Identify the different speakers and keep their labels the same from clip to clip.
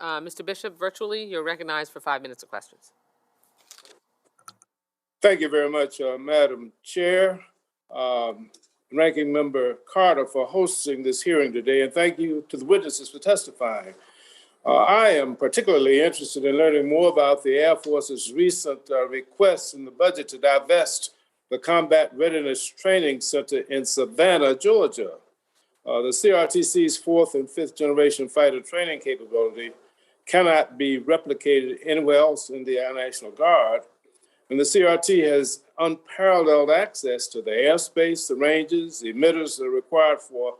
Speaker 1: Mr. Bishop, virtually, you're recognized for 5 minutes of questions.
Speaker 2: Thank you very much, Madam Chair, Ranking Member Carter, for hosting this hearing today, and thank you to the witnesses for testifying. I am particularly interested in learning more about the Air Force's recent request in the budget to divest the Combat Readiness Training Center in Savannah, Georgia. The CRTC's fourth and fifth generation fighter training capability cannot be replicated anywhere else in the Air National Guard. And the CRT has unparalleled access to the airspace, the ranges, the emitters that are required for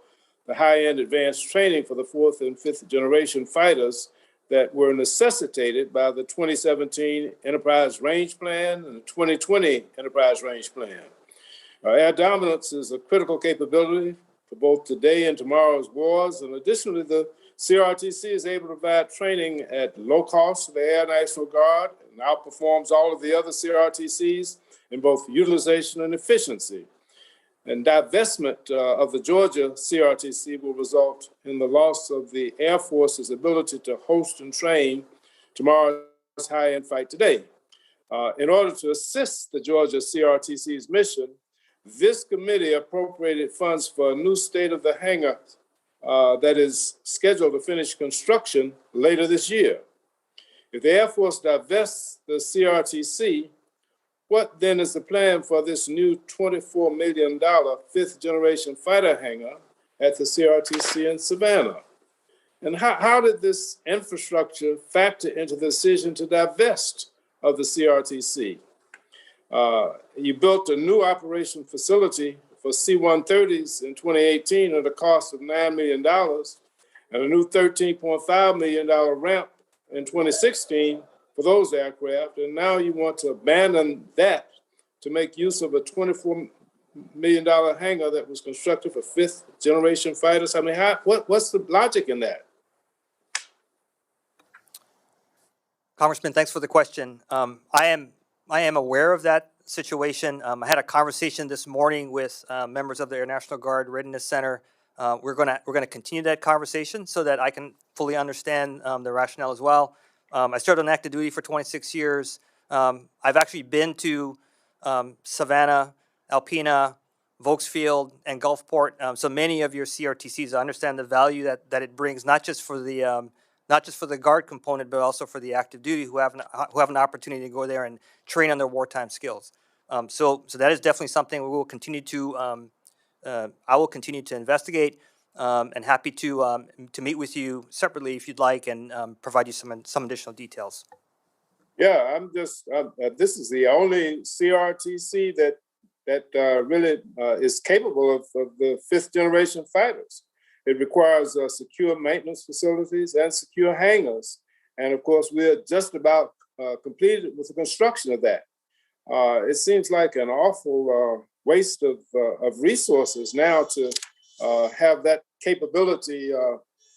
Speaker 2: the high-end advanced training for the fourth and fifth generation fighters that were necessitated by the 2017 Enterprise Range Plan and the 2020 Enterprise Range Plan. Air dominance is a critical capability for both today and tomorrow's wars. And additionally, the CRTC is able to provide training at low cost to the Air National Guard and outperforms all of the other CRTCs in both utilization and efficiency. And divestment of the Georgia CRTC will result in the loss of the Air Force's ability to host and train tomorrow's high-end fight today. In order to assist the Georgia CRTC's mission, this committee appropriated funds for a new state-of-the hangar that is scheduled to finish construction later this year. If the Air Force divests the CRTC, what then is the plan for this new $24 million fifth generation fighter hangar at the CRTC in Savannah? And how did this infrastructure factor into the decision to divest of the CRTC? You built a new operation facility for C-130s in 2018 at a cost of $9 million and a new $13.5 million ramp in 2016 for those aircraft. And now you want to abandon that to make use of a $24 million hangar that was constructed for fifth generation fighters. I mean, what's the logic in that?
Speaker 3: Congressman, thanks for the question. I am aware of that situation. I had a conversation this morning with members of the Air National Guard Readiness Center. We're gonna continue that conversation so that I can fully understand the rationale as well. I served on active duty for 26 years. I've actually been to Savannah, Alpena, Volksfield, and Gulfport. So many of your CRTCs, I understand the value that it brings, not just for the Guard component, but also for the active duty who have an opportunity to go there and train on their wartime skills. So that is definitely something we will continue to. I will continue to investigate, and happy to meet with you separately if you'd like, and provide you some additional details.
Speaker 2: Yeah, this is the only CRTC that really is capable of the fifth generation fighters. It requires secure maintenance facilities and secure hangars. And of course, we're just about completed with the construction of that. It seems like an awful waste of resources now to have that capability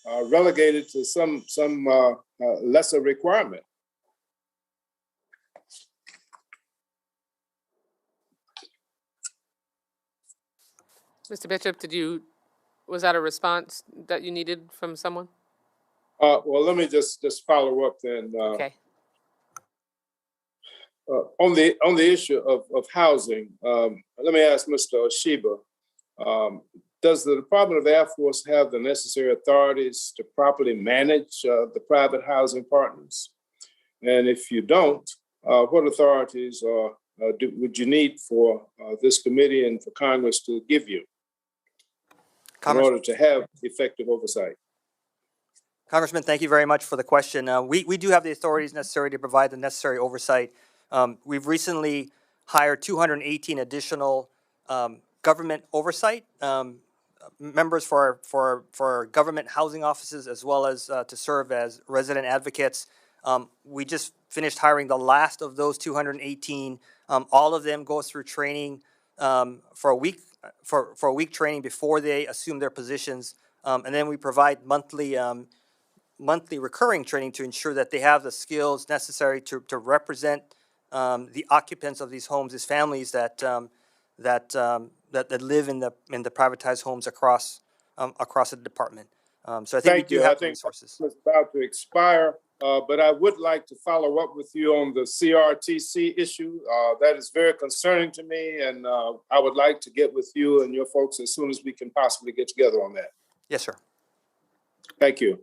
Speaker 2: relegated to some lesser requirement.
Speaker 1: Mr. Bishop, was that a response that you needed from someone?
Speaker 2: Well, let me just follow up then.
Speaker 1: Okay.
Speaker 2: On the issue of housing, let me ask Mr. Oshiba, does the Department of the Air Force have the necessary authorities to properly manage the private housing partners? And if you don't, what authorities would you need for this committee and for Congress to give you in order to have effective oversight?
Speaker 3: Congressman, thank you very much for the question. We do have the authorities necessary to provide the necessary oversight. We've recently hired 218 additional government oversight members for our government housing offices, as well as to serve as resident advocates. We just finished hiring the last of those 218. All of them go through training for a week training before they assume their positions, and then we provide monthly recurring training to ensure that they have the skills necessary to represent the occupants of these homes, these families that live in the privatized homes across the department. So I think we
Speaker 2: Thank
Speaker 3: do
Speaker 2: you. I
Speaker 3: have the
Speaker 2: think
Speaker 3: resources.
Speaker 2: it's about to expire, but I would like to follow up with you on the CRTC issue. That is very concerning to me, and I would like to get with you and your folks as soon as we can possibly get together on that.
Speaker 3: Yes, sir.
Speaker 2: Thank you.